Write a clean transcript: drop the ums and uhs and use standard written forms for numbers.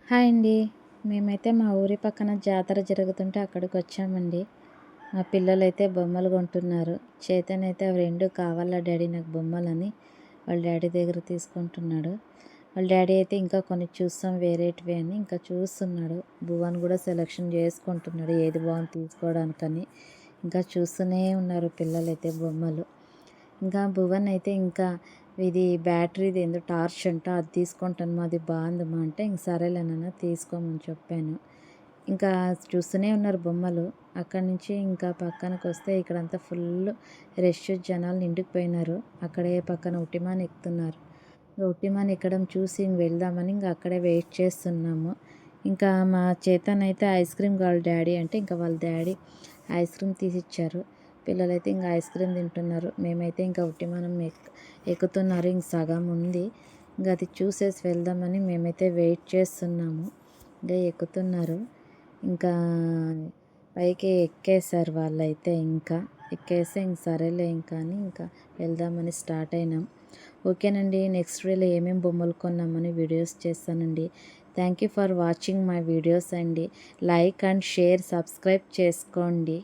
Hi అండి. మేమైతే మా ఊరి పక్కన జాతర జరుగుతుంటే అక్కడికొచ్చామండి. మా పిల్లలైతే బొమ్మలు కొంటున్నారు. చైతన్య అయితే అవి 2 కావాలా డాడీ నాకు బొమ్మలని వాళ్ళ డాడీ దగ్గర తీసుకుంటున్నాడు. వాళ్ళ డాడీ అయితే ఇంకా కొన్ని చూస్తాం వేరేటివి అని ఇంకా చూస్తున్నాడు. భువన్ కూడా సెలెక్షన్ చేసుకుంటున్నాడు ఏది బాగుంది తీసుకోవడానికని. ఇంకా చూస్తూనే ఉన్నారు పిల్లలైతే బొమ్మలు. ఇంకా భువన్ అయితే ఇంకా ఇది బ్యాటరీది ఏందో టార్చ్ అంట అది తీసుకుంటాను అది బాగుందమ్మా అంటే ఇంక సరేలే నాన్న తీసుకోమని చెప్పాను. ఇంకా చూస్తూనే ఉన్నారు బొమ్మలు. అక్కడి నుంచి ఇంకా పక్కనకి వస్తే ఇక్కడంతా ఫుల్ రష్ జనాలు నిండిపోయినారు. అక్కడే పక్కన ఉట్టిమాని ఎక్కుతున్నారు. ఉట్టిమాని ఎక్కడం చూసి ఇంక వెళ్దామని ఇంకా అక్కడే వెయిట్ చేస్తున్నాము. ఇంకా మా చేతన్ అయితే ఐస్ క్రీమ్ కావాలి డాడీ అంటే ఇంకా వాళ్ళ డాడీ ఐస్ క్రీమ్ తీసిచ్చారు. పిల్లలైతే ఇంకా ఐస్ క్రీమ్ తింటున్నారు. మేమైతే ఇంకా ఉట్టిమానం ఎక్కుతున్నారు. ఇంక సగం ఉంది. ఇంకా అది చూసేసి వెళ్దామని మేమైతే వెయిట్ చేస్తున్నాము. ఇంకా ఎక్కుతున్నారు. ఇంకా పైకి ఎక్కేసారు వాళ్ళైతే ఇంకా ఎక్కేస్తే ఇంక సరేలే ఇంకా అని ఇంకా వెళ్దామని స్టార్ట్ అయినాం. ఓకేనండి, నెక్స్ట్ వీడియోలో ఏమేమి బొమ్మలు కొన్నామని వీడియోస్ చేస్తానండి. Thank you for watching my videos అండి. లైక్ అండ్ షేర్ సబ్స్క్రైబ్ చేసుకోండి.